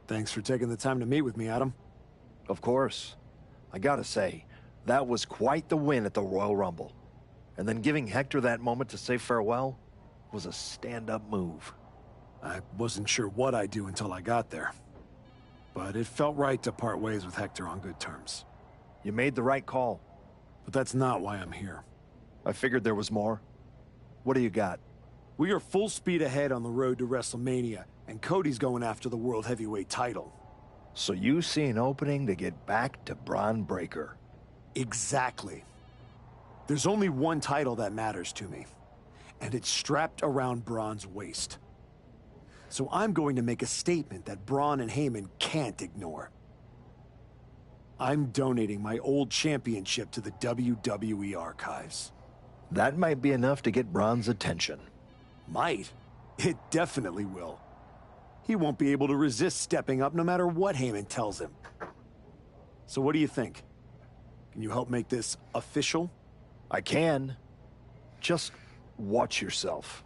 Thanks for taking the time to meet with me, Adam. Of course. I gotta say, that was quite the win at the Royal Rumble. And then giving Hector that moment to say farewell was a stand-up move. I wasn't sure what I'd do until I got there. But it felt right to part ways with Hector on good terms. You made the right call. But that's not why I'm here. I figured there was more. What do you got? We are full speed ahead on the road to WrestleMania, and Cody's going after the World Heavyweight title. So you see an opening to get back to Braun Breaker. Exactly. There's only one title that matters to me, and it's strapped around Braun's waist. So I'm going to make a statement that Braun and Heyman can't ignore. I'm donating my old championship to the WWE archives. That might be enough to get Braun's attention. Might. It definitely will. He won't be able to resist stepping up no matter what Heyman tells him. So what do you think? Can you help make this official? I can. Just watch yourself.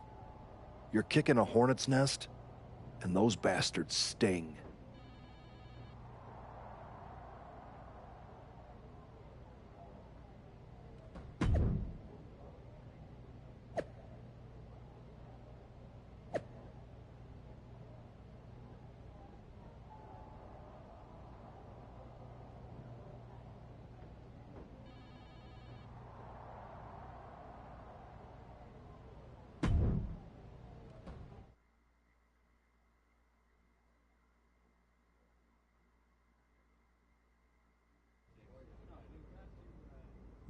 You're kicking a hornet's nest, and those bastards sting.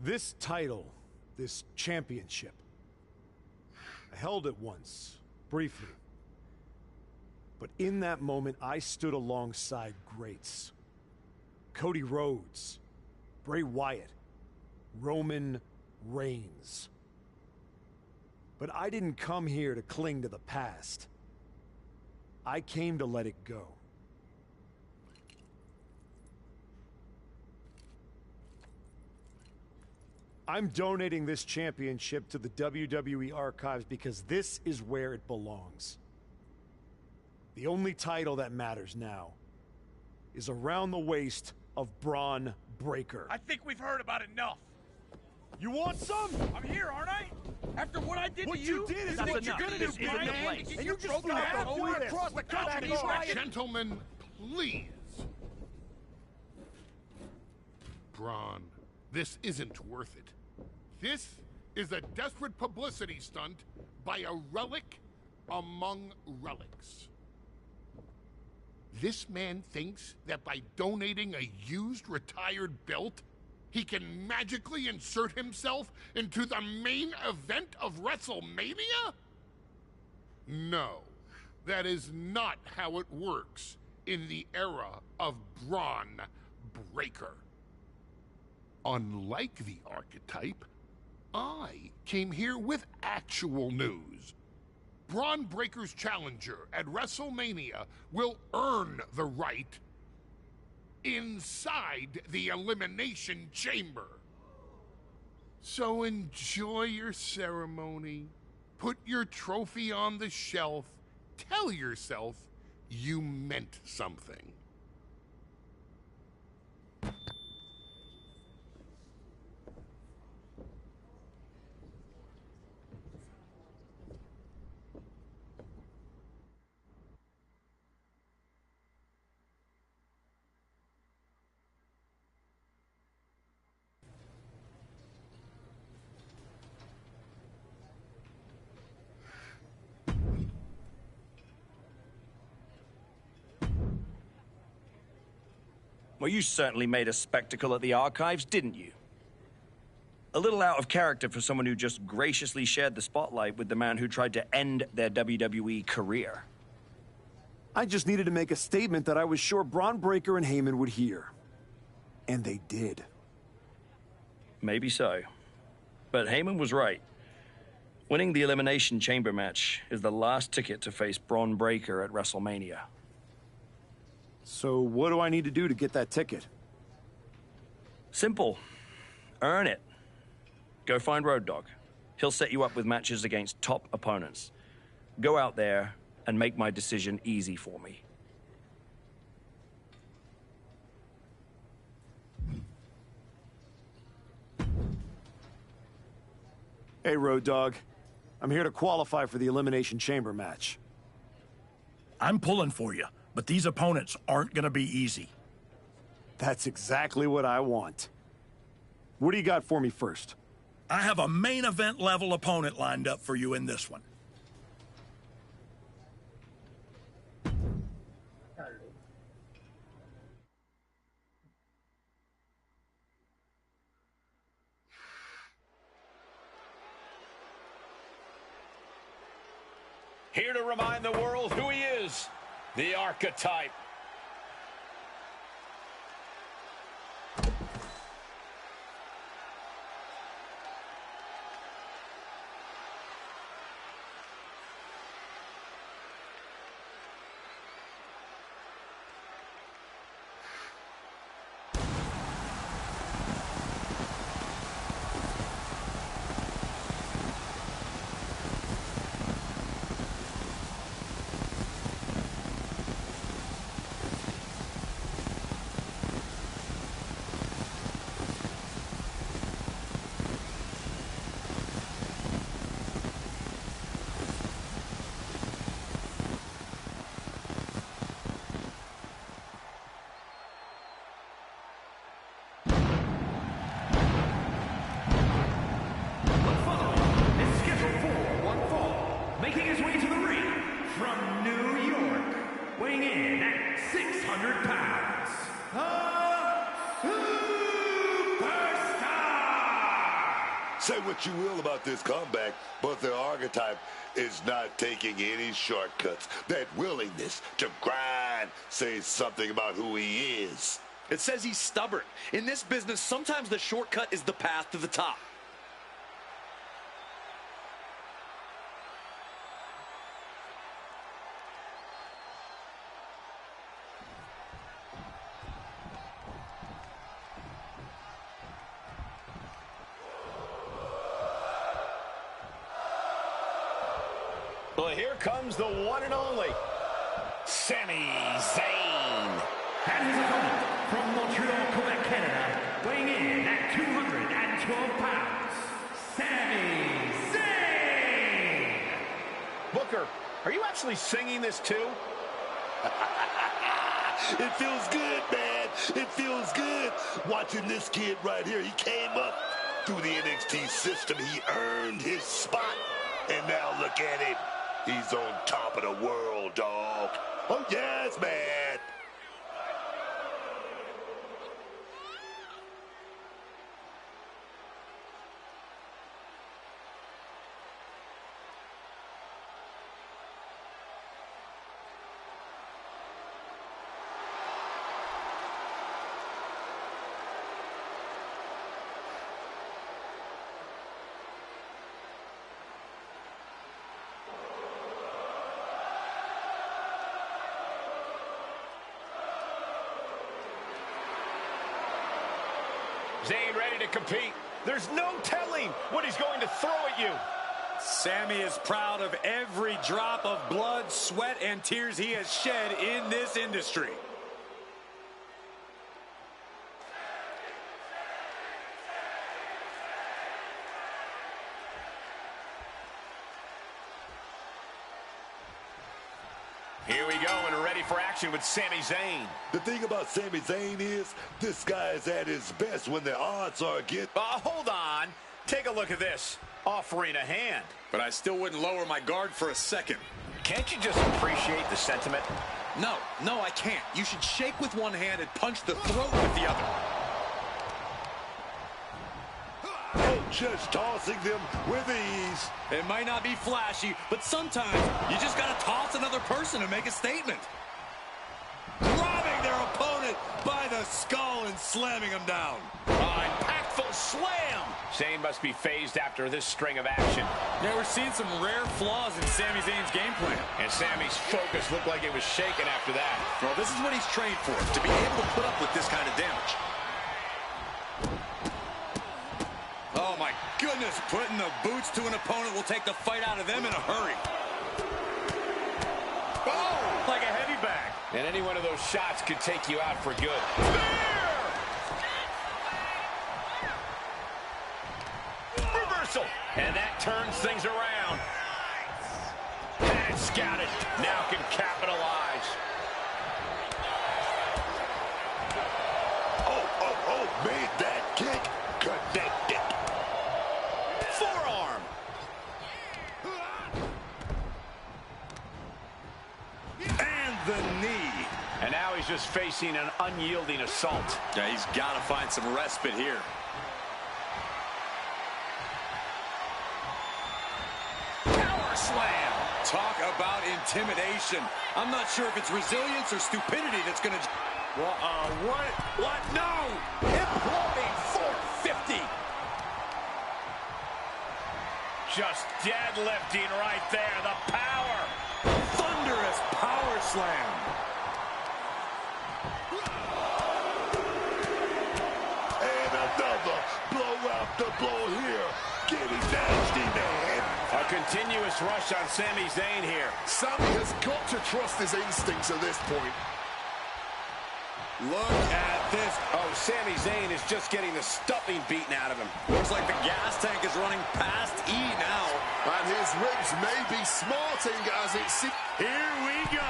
This title, this championship, I held it once, briefly. But in that moment, I stood alongside greats. Cody Rhodes, Bray Wyatt, Roman Reigns. But I didn't come here to cling to the past. I came to let it go. I'm donating this championship to the WWE archives because this is where it belongs. The only title that matters now is around the waist of Braun Breaker. I think we've heard about enough. You want some? I'm here, aren't I? After what I did What to you, you did is that's what you're enough. gonna do, This isn't Brian. the place. And you just got to do it across the country. Gentlemen, please. Braun, this isn't worth it. This is a desperate publicity stunt by a relic among relics. This man thinks that by donating a used retired belt, he can magically insert himself into the main event of WrestleMania? No, that is not how it works in the era of Braun Breaker. Unlike the archetype, I came here with actual news. Braun Breaker's challenger at WrestleMania will earn the right inside the Elimination Chamber. So enjoy your ceremony, put your trophy on the shelf, tell yourself you meant something. Well, you certainly made a spectacle at the archives, didn't you? A little out of character for someone who just graciously shared the spotlight with the man who tried to end their WWE career. I just needed to make a statement that I was sure Braun Breaker and Heyman would hear. And they did. Maybe so. But Heyman was right. Winning the Elimination Chamber match is the last ticket to face Braun Breaker at WrestleMania. So what do I need to do to get that ticket? Simple. Earn it. Go find Road Dogg. He'll set you up with matches against top opponents. Go out there and make my decision easy for me. Hey, Road Dogg. I'm here to qualify for the Elimination Chamber match. I'm pulling for you, but these opponents aren't gonna be easy. That's exactly what I want. What do you got for me first? I have a main event level opponent lined up for you in this one. Here to remind the world who he is, the archetype. Making his way to the ring from New York, weighing in at 600 pounds, the Superstar! Say what you will about this comeback, but the archetype is not taking any shortcuts. That willingness to grind says something about who he is. It says he's stubborn. In this business, sometimes the shortcut is the path to the top. Well, here comes the one and only Sami Zayn. And his opponent from Montreal, Quebec, Canada, weighing in at 212 pounds, Sami Zayn! Booker, are you actually singing this too? It feels good, man. It feels good. Watching this kid right here. He came up through the NXT system. He earned his spot. And now look at him. He's on top of the world, dog. Oh, yes, man. Zayn ready to compete. There's no telling what he's going to throw at you. Sami is proud of every drop of blood, sweat, and tears he has shed in this industry. Here we go, and ready for action with Sami Zayn. The thing about Sami Zayn is this guy is at his best when the odds are against. Hold on. Take a look at this. Offering a hand. But I still wouldn't lower my guard for a second. Can't you just appreciate the sentiment? No, I can't. You should shake with one hand and punch the throat with the other. Oh, just tossing them with ease. It might not be flashy, but sometimes you just got to toss another person and make a statement. Grabbing their opponent by the skull and slamming him down. Impactful slam. Zayn must be phased after this string of action. Yeah, we're seeing some rare flaws in Sami Zayn's game plan. And Sami's focus looked like it was shaken after that. Well, this is what he's trained for, to be able to put up with this kind of damage. Oh, my goodness. Putting the boots to an opponent will take the fight out of them in a hurry. Oh, like a heavy bag. And any one of those shots could take you out for good. Reversal. And that things around. And it's scouted. Now can capitalize. Oh, made that kick. Connected. Forearm. And the knee. And now he's just facing an unyielding assault. Yeah, he's got to find some respite here. Power slam. Talk about intimidation. I'm not sure if it's resilience or stupidity that's going to... What? No! Imploding 450. Just deadlifting right there. The power. Thunderous power slam. And another blow after blow here. Getting nasty, man. A continuous rush on Sami Zayn here. Sami has got to trust his instincts at this point. Look at this. Oh, Sami Zayn is just getting the stuffing beaten out of him. Looks like the gas tank is running past E now. And his ribs may be smarting as it seems. Here we go.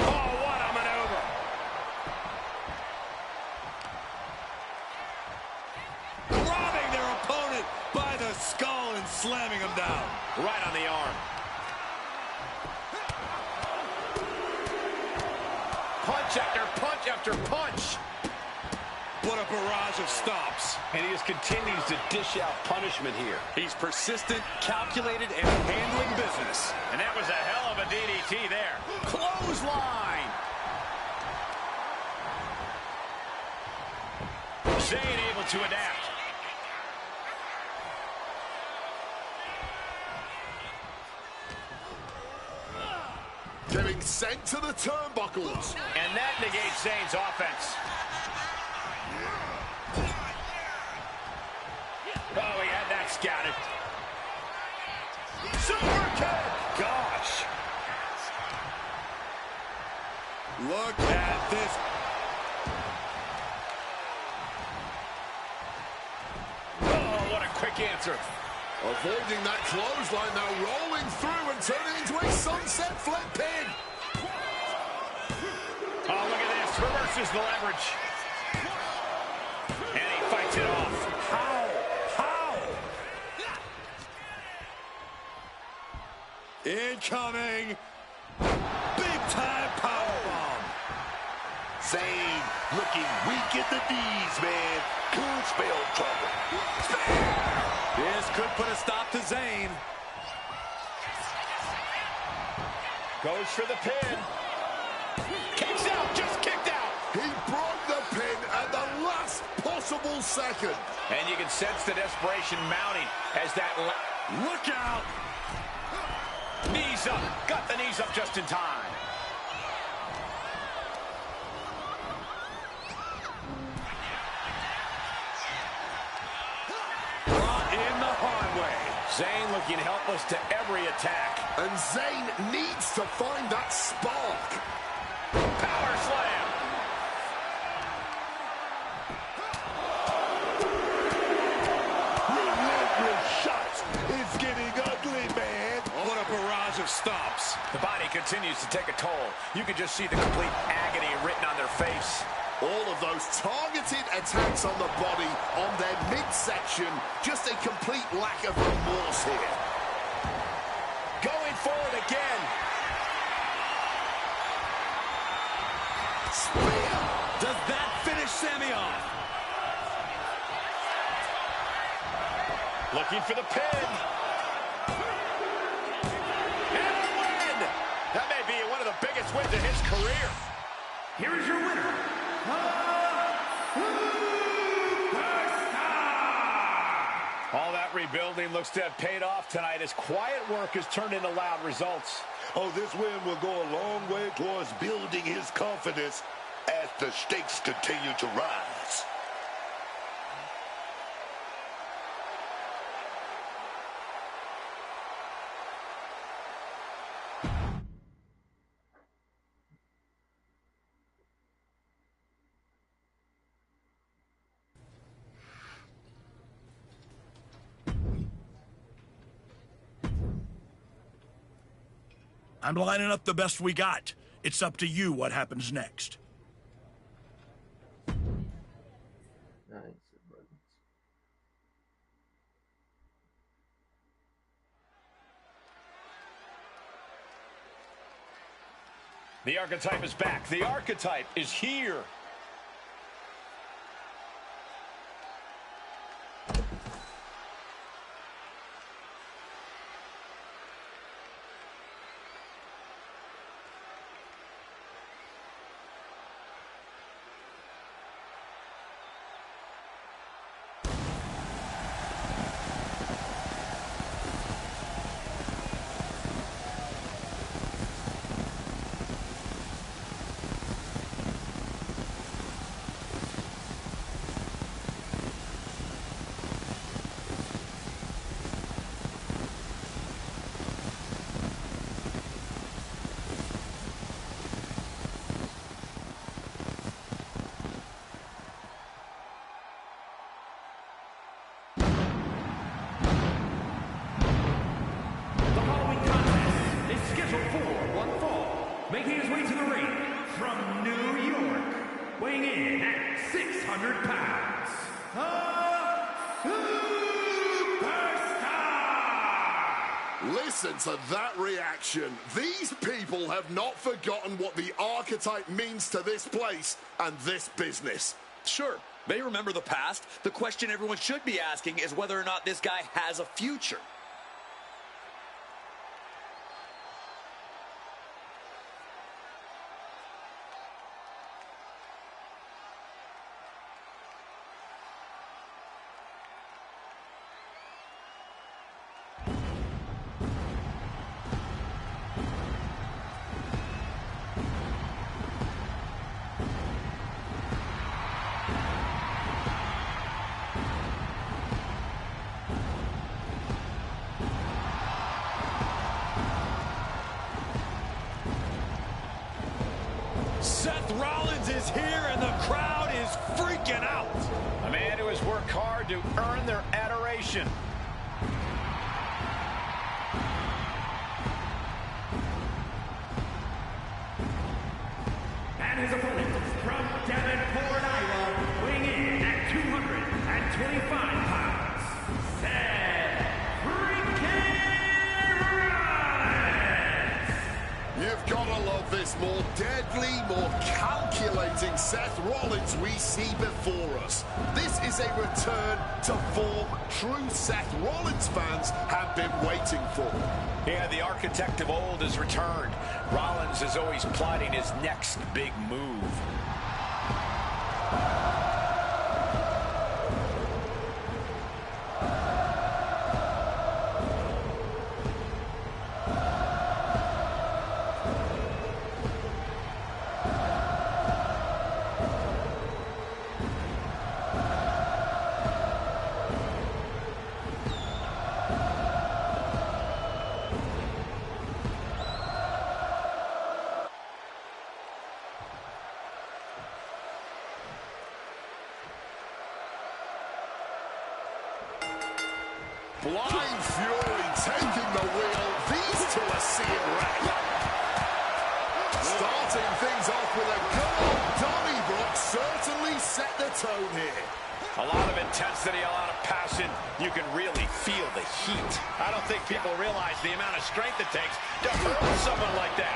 Oh, what a maneuver. Robbing their opponent by the skull and slamming him down. Right on the arm. Punch after punch after punch. What a barrage of stops. And he just continues to dish out punishment here. He's persistent, calculated, and handling business. And that was a hell of a DDT there. Clothesline. Zayn able to adapt. Getting sent to the turnbuckles. And that negates Zayn's offense. Oh, he had that scouted. Super kick! Gosh. Look at this. Oh, what a quick answer. Avoiding that clothesline now, rolling through and turning into a sunset flip pin. Oh, look at this. Reverses the leverage. And he fights it off. How? Incoming. Big time powerbomb. Zayn looking weak at the knees, man. Could spell trouble. This could put a stop to Zayn. Goes for the pin. Kicks out, just kicked out. He broke the pin at the last possible second. And you can sense the desperation mounting as that... Look out. Knees up. Got the knees up just in time. Brought in the hard way. Zayn looking helpless to every attack. And Zayn needs to find that spark. Power slam. Relentless shots. It's getting ugly, man. What a barrage of stops. The body continues to take a toll. You can just see the complete agony written on their face. All of those targeted attacks on the body, on their midsection, just a complete lack of remorse here. Going forward again. Spear. Does that finish Sami off? Looking for the pin. And a win! That may be one of the biggest wins in his career. Here is your winner, All that rebuilding looks to have paid off tonight as quiet work has turned into loud results. Oh, this win will go a long way towards building his confidence as the stakes continue to rise. I'm lining up the best we got. It's up to you what happens next. The Archetype is back. The Archetype is here. Making his way to the ring from New York, weighing in at 600 pounds, a superstar! Listen to that reaction. These people have not forgotten what the Archetype means to this place and this business. Sure, they remember the past. The question everyone should be asking is whether or not this guy has a future. Seth Rollins is here and the crowd is freaking out. A man who has worked hard to earn their adoration. And his opponent from Davenport, Iowa, weighing in at 225 pounds, Seth freaking Rollins! You've got to love this more deadly, more calculating Seth Rollins we see before us. This is a return to form true Seth Rollins fans have been waiting for. Yeah, the architect of old has returned. Rollins is always plotting his next big move. Blind Fury taking the wheel. These two are seeing red. Starting things off with a good old Donnybrook certainly set the tone here. A lot of intensity, a lot of passion. You can really feel the heat. I don't think people realize the amount of strength it takes to hurt someone like that.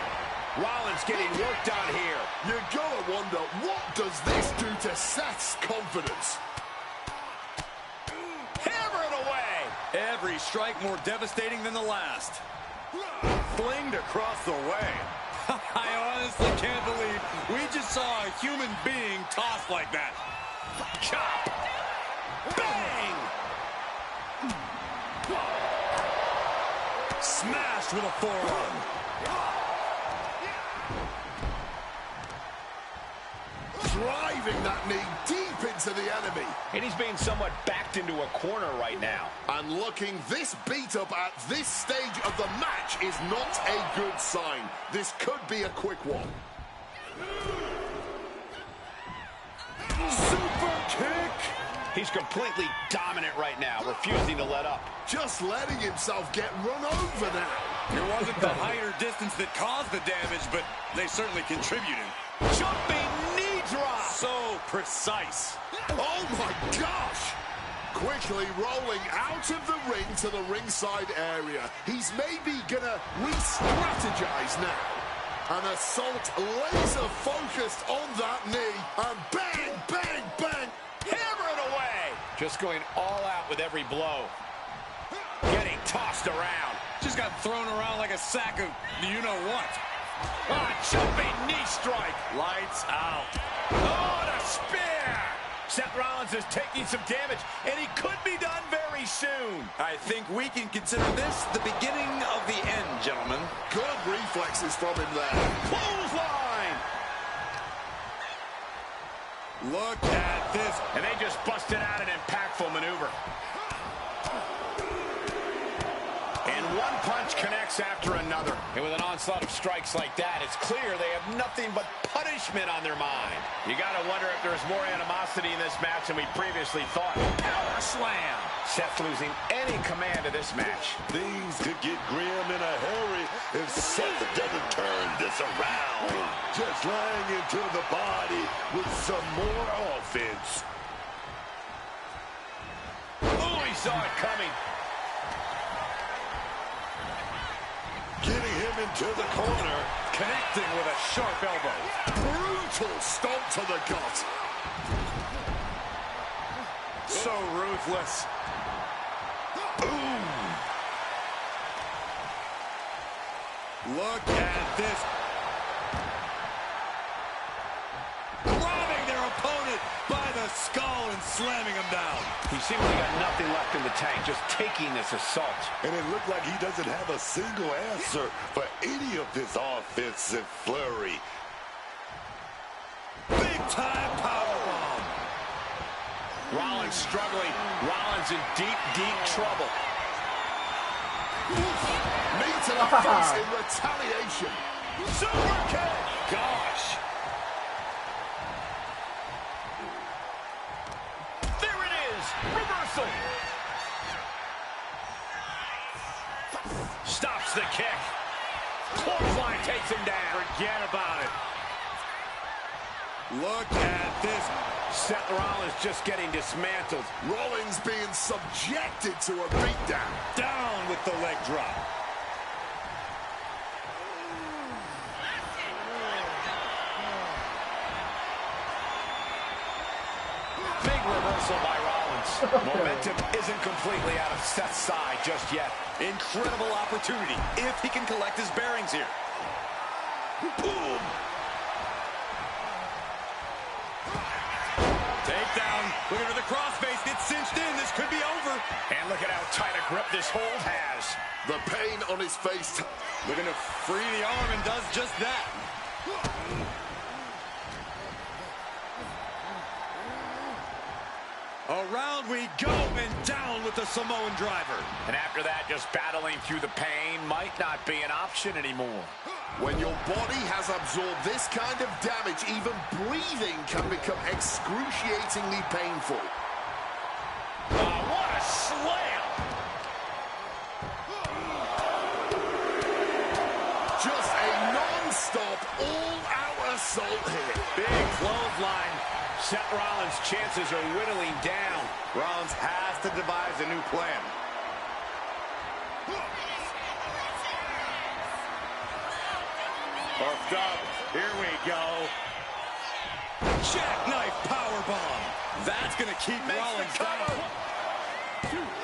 Rollins getting worked on here. You gotta wonder, what does this do to Seth's confidence? Hammer it away. Every strike more devastating than the last. Flinged across the way. I honestly can't believe we just saw a human being tossed like that. Chop. Bang. Smashed with a forearm. Driving that knee deep into the enemy. And he's being somewhat backed into a corner right now. And looking this beat up at this stage of the match is not a good sign. This could be a quick one. Super kick. He's completely dominant right now, refusing to let up. Just letting himself get run over now. It wasn't the height or distance that caused the damage, but they certainly contributed. Jumping knee drop. So precise. Oh my gosh! Quickly rolling out of the ring to the ringside area. He's maybe gonna re-strategize now. An assault laser focused on that knee. And bang, bang, bang. Hammer it away. Just going all out with every blow. Getting tossed around. Just got thrown around like a sack of you-know-what. Ah, jumping knee strike. Lights out. Oh, and a spear. Seth Rollins is taking some damage, and he could be done very soon. I think we can consider this the beginning of the end, gentlemen. Good reflexes from him there. Clothesline. Look at this. And they just busted out an impactful maneuver. And one punch connects after another. And with an onslaught of strikes like that, it's clear they have nothing but punishment on their mind. You got to wonder if there's more animosity in this match than we previously thought. Power slam. Seth losing any command of this match. Things could get grim in a hurry if Seth doesn't turn this around. Just lying into the body with some more offense. Oh, he saw it coming. Getting him into the corner. Connecting with a sharp elbow. Brutal stomp to the gut. So ruthless. Ooh. Look at this. Robbing their opponent by the skull and slamming him down. He seemingly got nothing left in the tank, just taking this assault. And it looked like he doesn't have a single answer for any of this offensive flurry. Big time powerbomb. Rollins struggling. Rollins in deep, deep trouble. Knee to the face in retaliation. Super kick. Gosh. There it is. Reversal. Stops the kick. Clothesline takes him down. Forget about it. Look at this. Seth Rollins just getting dismantled. Rollins being subjected to a beatdown. Down with the leg drop. Big reversal by Rollins. Momentum isn't completely out of Seth's side just yet. Incredible opportunity if he can collect his bearings here. Boom. Takedown. Looking for the crossface. It's cinched in. This could be over. And look at how tight a grip this hold has. The pain on his face. Looking to free the arm and does just that. Around we go and down with the Samoan driver. And after that, just battling through the pain might not be an option anymore. When your body has absorbed this kind of damage, even breathing can become excruciatingly painful. What a slam! Just a non-stop, all-out assault here. Big clothesline. Seth Rollins' chances are whittling down. Rollins has to devise a new plan. Hooked up. Here we go. Jackknife powerbomb. That's going to keep Rollins down.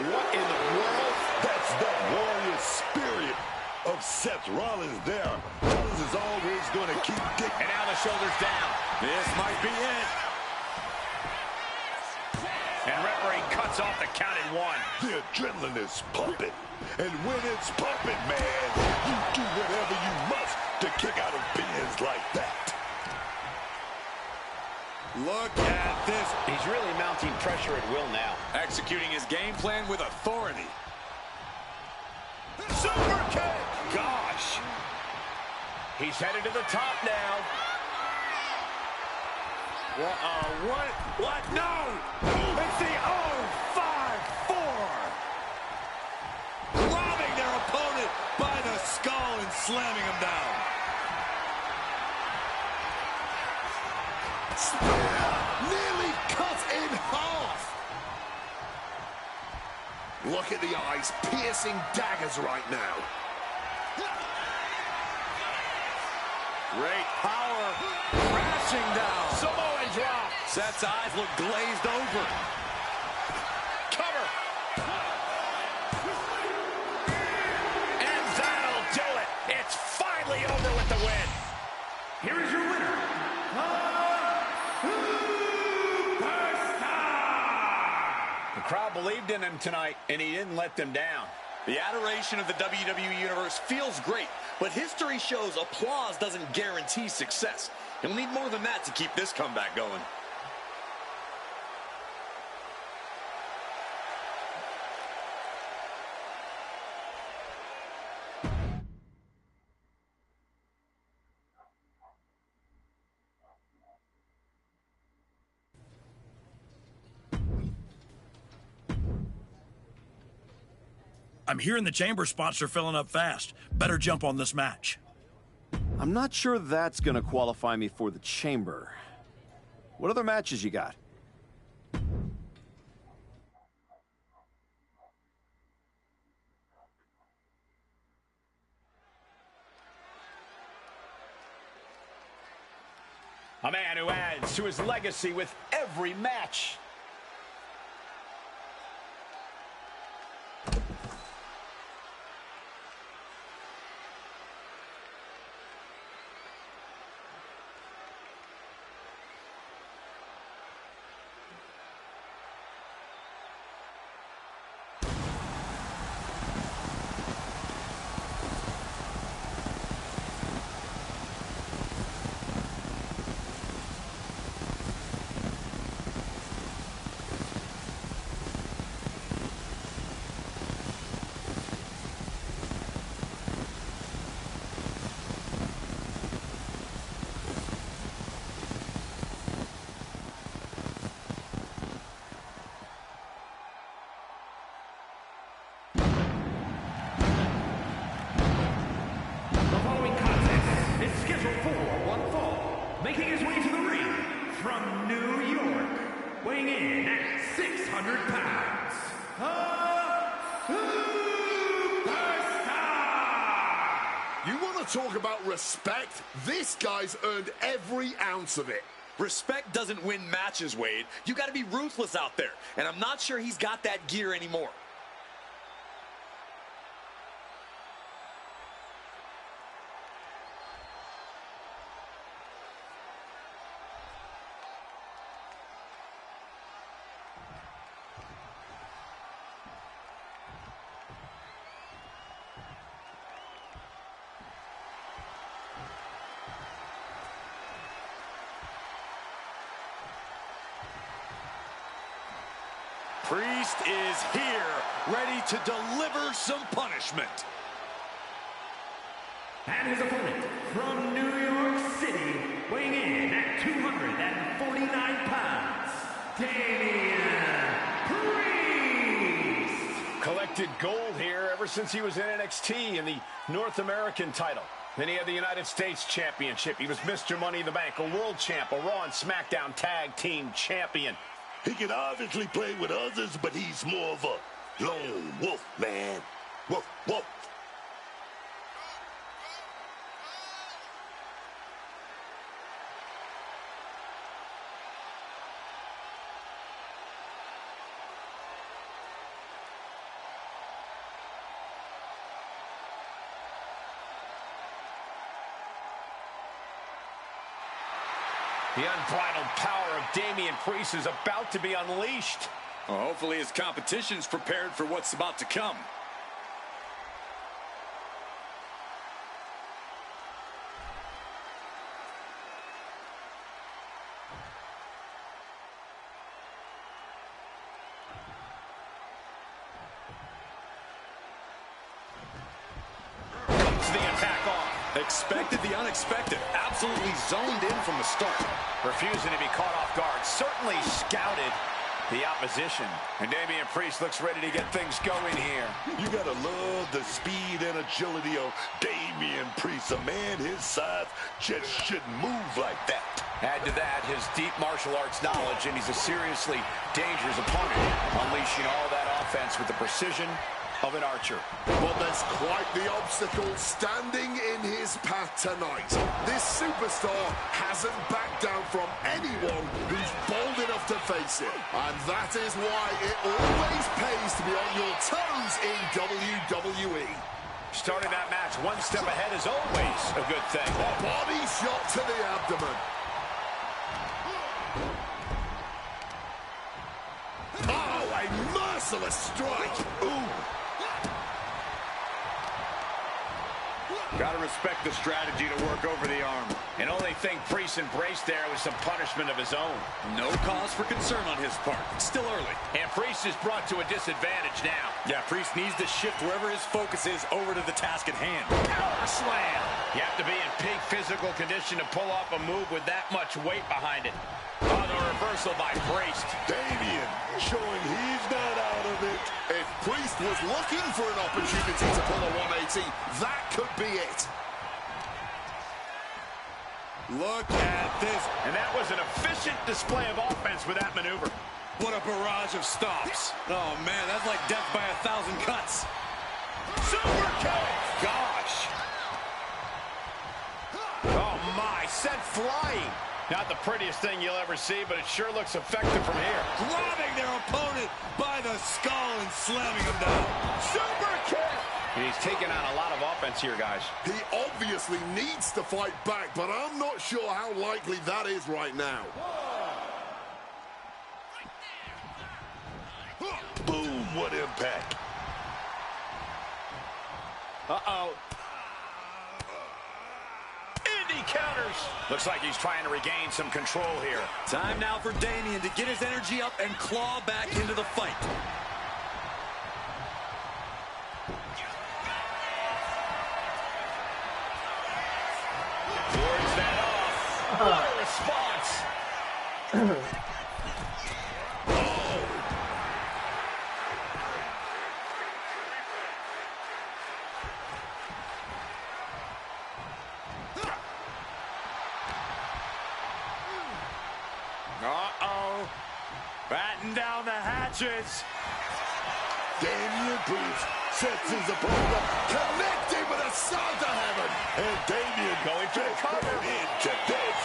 What in the world? That's that warrior spirit of Seth Rollins there. Rollins is always going to keep digging. And now the shoulders down. This might be it. And referee cuts off the count at 1. The adrenaline is pumping. And when it's pumping, man, you do whatever you must to kick out of pins like that. Look at this. He's really mounting pressure at will now. Executing his game plan with authority. Super kick! Gosh! He's headed to the top now. What? No! It's the 0-5-4! Robbing their opponent by the slamming him down. Spear nearly cut in half. Look at the eyes, piercing daggers right now. Great power, crashing down. Samoan drop. Seth's eyes look glazed over. Cover. And that'll do it. It's finally over with the win. Here is your winner, The crowd believed in him tonight, and he didn't let them down. The adoration of the WWE Universe feels great, but history shows applause doesn't guarantee success. He'll need more than that to keep this comeback going. I'm hearing the chamber spots are filling up fast. Better jump on this match. I'm not sure that's gonna qualify me for the chamber. What other matches you got? A man who adds to his legacy with every match. Making his way to the ring from New York, weighing in at 600 pounds, Superstar! You want to talk about respect? This guy's earned every ounce of it. Respect doesn't win matches, Wade. You got to be ruthless out there, and I'm not sure he's got that gear anymore. Priest is here, ready to deliver some punishment. And his opponent from New York City, weighing in at 249 pounds, Damian Priest. Collected gold here ever since he was in NXT in the North American title. Then he had the United States Championship. He was Mr. Money in the Bank, a world champ, a Raw and SmackDown Tag Team Champion. He can obviously play with others, but he's more of a lone wolf, man. Wolf, wolf. The unbridled power of Damian Priest is about to be unleashed. Well, hopefully his competition's prepared for what's about to come. Comes the attack on. Expected the unexpected. Absolutely zoned in from the start. Refusing to be caught off guard. Certainly scouted the opposition. And Damian Priest looks ready to get things going here. You gotta love the speed and agility of Damian Priest. A man his size just shouldn't move like that. Add to that his deep martial arts knowledge, and he's a seriously dangerous opponent, unleashing all that offense with the precision of an archer. But there's quite the obstacle standing in his path tonight. This superstar hasn't backed down from anyone who's bold enough to face it. And that is why it always pays to be on your toes in WWE. Starting that match one step ahead is always a good thing. A body shot to the abdomen. Oh, a merciless strike. Ooh. Gotta respect the strategy to work over the arm. And only thing Priest embraced there was some punishment of his own. No cause for concern on his part. It's still early. And Priest is brought to a disadvantage now. Yeah, Priest needs to shift wherever his focus is over to the task at hand. Power slam. You have to be in peak physical condition to pull off a move with that much weight behind it. Oh, the reversal by Priest. Damian showing he's not out of it. If Priest was looking for an opportunity to pull a 180, that could be it. Look at this. And that was an efficient display of offense with that maneuver. What a barrage of stops. Oh, man, that's like death by 1,000 cuts. Super kick. Gosh. Oh, my. Sent flying. Not the prettiest thing you'll ever see, but it sure looks effective from here. Grabbing their opponent by the skull and slamming him down. Super kick. And he's taking on a lot of offense here, guys. He obviously needs to fight back, but I'm not sure how likely that is right now. Boom, what impact. Uh-oh. He counters. Looks like he's trying to regain some control here. Time now for Damian to get his energy up and claw back into the fight. Wards that off. What a response. Uh-oh. Batten down the hatches. Damian Priest sets his opponent up, connecting with a side to heaven. And Damian going to cover into this.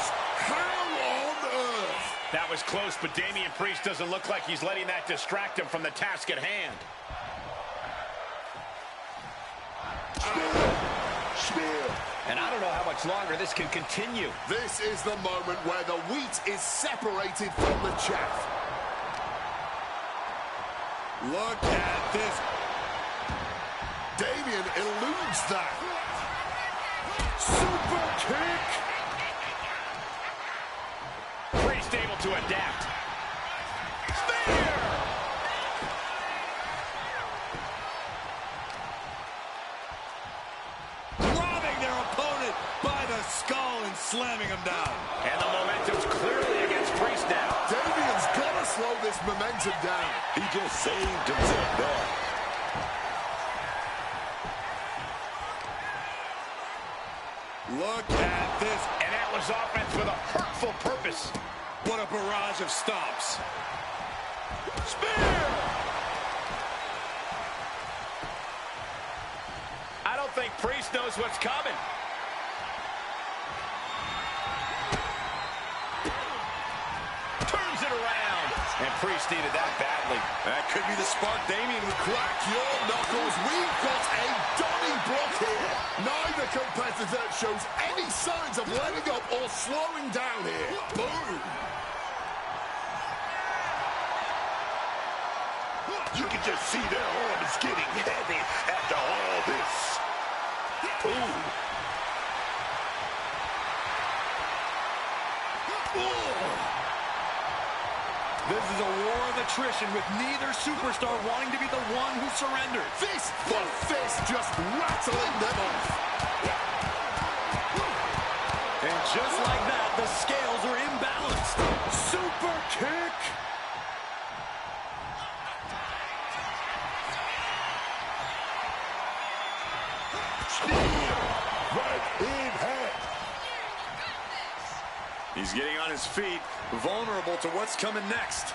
How on earth? That was close, but Damian Priest doesn't look like he's letting that distract him from the task at hand. Spear. And I don't know how much longer this can continue. This is the moment where the wheat is separated from the chaff. Look at this. Damian eludes that. Super kick. Priest able to adapt. Spear! Grabbing their opponent by the skull and slamming him down. And the momentum's clearly against Priest now. Damian's got to slow this momentum down. He just saved himself there. Look at this. And that was offense with a hurtful purpose. What a barrage of stops. Spear! I don't think Priest knows what's coming. Turns it around. And Priest needed that badly. That could be the spark Damian would Crack your knuckles. We've got a Donnybrook here. Neither competitor shows any signs of letting up or slowing down here. Boom. You can just see their arm is getting heavy after all this. Ooh. This is a war of attrition with neither superstar wanting to be the one who surrenders. Fist for fist, just rattling them off. And just like that, the scales are imbalanced. Super kick. Steel right in hand. He's getting on his feet, vulnerable to what's coming next.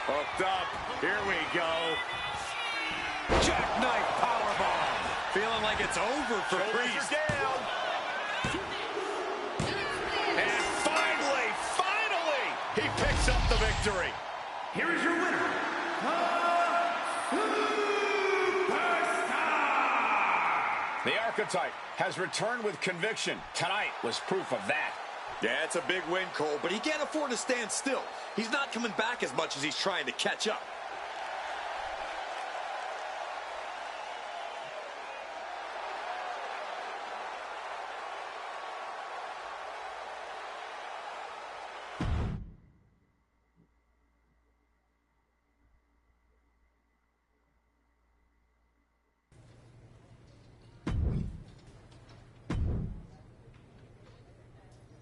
Hooked up. Here we go. Jackknife powerbomb. Feeling like it's over for Priest. Down. And finally, he picks up the victory. Here is your winner, The Archetype has returned with conviction. Tonight was proof of that. Yeah, it's a big win, Cole, but he can't afford to stand still. He's not coming back as much as he's trying to catch up.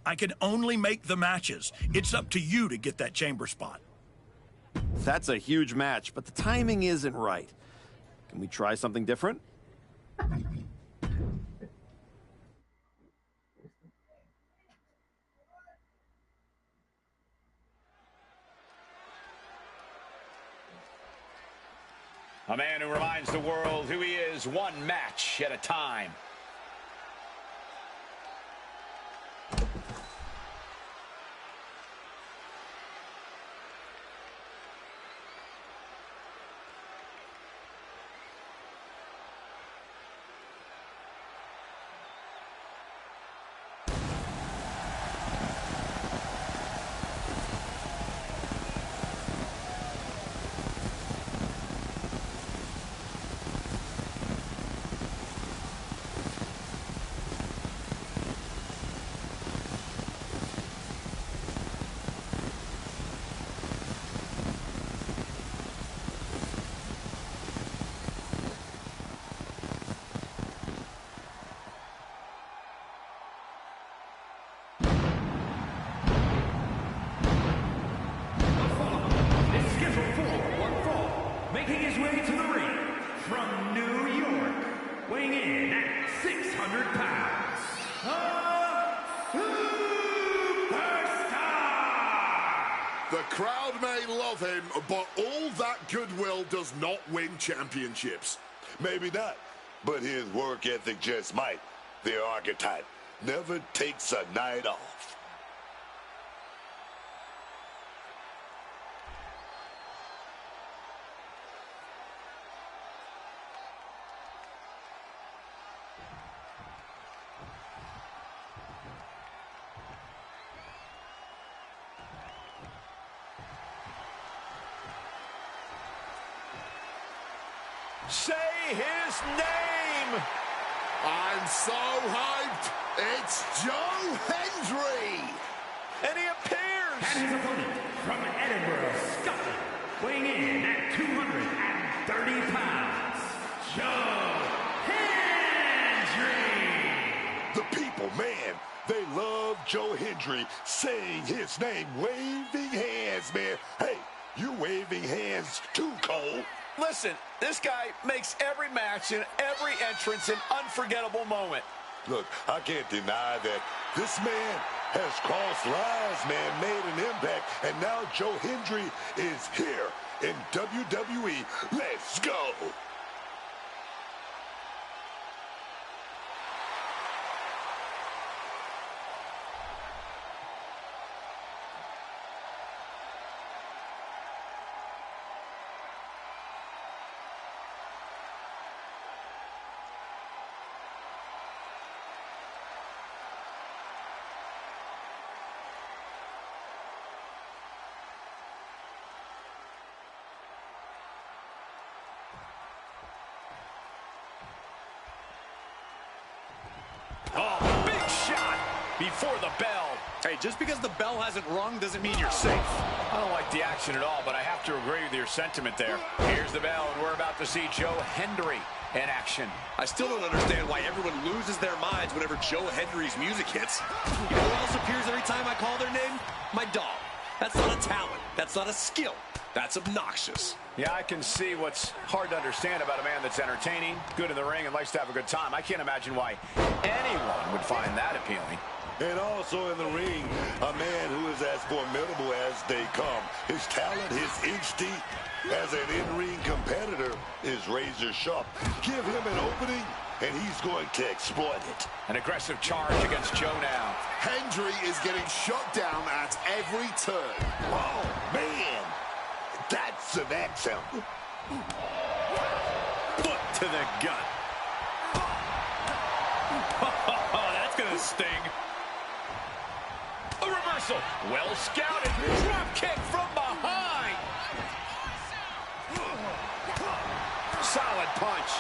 I can only make the matches. It's up to you to get that chamber spot. That's a huge match, but the timing isn't right. Can we try something different? A man who reminds the world who he is one match at a time. Making his way to the ring from New York, weighing in at 600 pounds, a superstar! The crowd may love him, but all that goodwill does not win championships. Maybe not, but his work ethic just might. The Archetype never takes a night off. Say his name! I'm so hyped! It's Joe Hendry! And he appears! And his opponent from Edinburgh, Scotland, weighing in at 230 pounds, Joe Hendry! The people, man, they love Joe Hendry saying his name, waving hands, man. Hey, you waving hands too, Cole. Listen, this guy makes every match and every entrance an unforgettable moment. Look, I can't deny that this man has crossed lines, man, made an impact, and now Joe Hendry is here in WWE. Let's go. Oh, big shot before the bell. Hey, just because the bell hasn't rung doesn't mean you're safe. I don't like the action at all, but I have to agree with your sentiment there. Here's the bell, and we're about to see Joe Hendry in action. I still don't understand why everyone loses their minds whenever Joe Hendry's music hits. You know who else appears every time I call their name? My dog. That's not a talent. That's not a skill. That's obnoxious. Yeah, I can see what's hard to understand about a man that's entertaining, good in the ring, and likes to have a good time. I can't imagine why anyone would find that appealing. And also in the ring, a man who is as formidable as they come. His talent, his instinct as an in-ring competitor is razor sharp. Give him an opening, and he's going to exploit it. An aggressive charge against Joe now. Hendry is getting shot down at every turn. Oh, man. That's an accent. Foot to the gut. Oh, that's going to sting. A reversal. Well scouted. Drop kick from behind. Solid punch.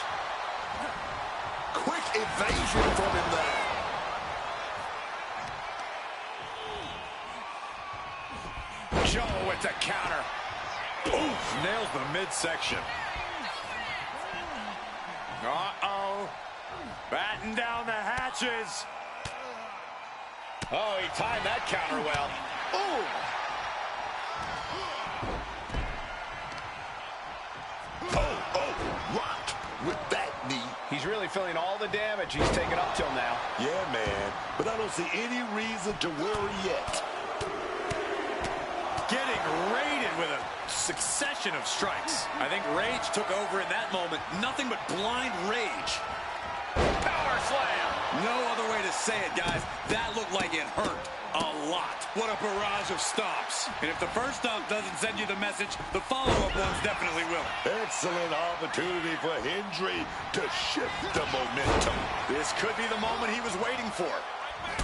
Quick evasion from him there. Joe with the counter. Oof, nails the midsection. Uh-oh. Batten down the hatches. Oh, he timed that counter well. Ooh. Oh, rocked with that knee. He's really feeling all the damage he's taken up till now. Yeah, man. But I don't see any reason to worry yet. Getting raided with a succession of strikes. I think rage took over in that moment. Nothing but blind rage. Power slam. No other way to say it, guys. That looked like it hurt a lot. What a barrage of stomps. And if the first stomp doesn't send you the message, the follow-up ones definitely will. Excellent opportunity for Hendry to shift the momentum. This could be the moment he was waiting for.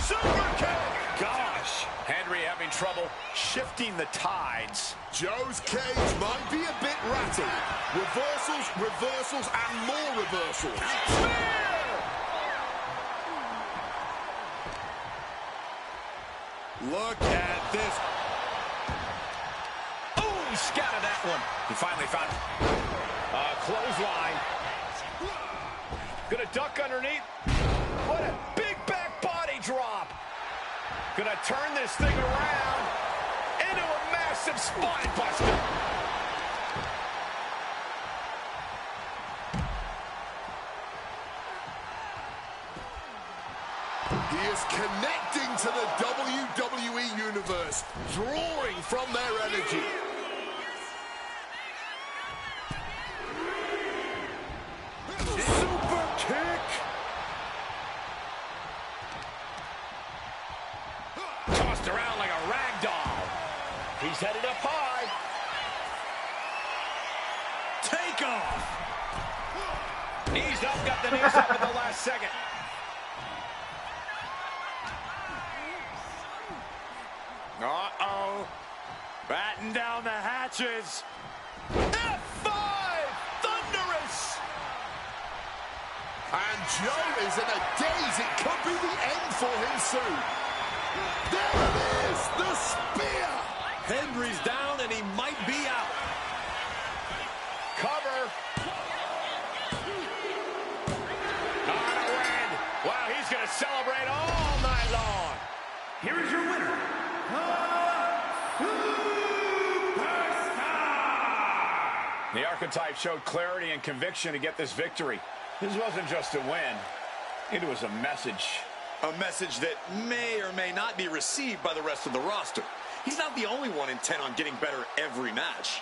Super kick. Gosh. Henry having trouble shifting the tides. Joe's cage might be a bit rattled. Reversals, reversals, and more reversals. Look at this. Oh, he scattered that one. He finally found a clothesline. Gonna duck underneath. What a big back body drop. Gonna turn this thing around into a massive spine buster. He is connecting to the WWE Universe, drawing from their energy. Super kick. Tossed around like a rag doll. He's headed up high. Take off. Eased up, got the knees up at the last second. Uh-oh. Batten down the hatches. F5! Thunderous! And Joe is in a daze. It could be the end for him soon. There it is, the spear. Hendry's down and he might be out. Cover. On a win. Wow, he's going to celebrate all night long. Here is your winner, The archetype showed clarity and conviction to get this victory. This wasn't just a win. It was a message. A message that may or may not be received by the rest of the roster. He's not the only one intent on getting better every match.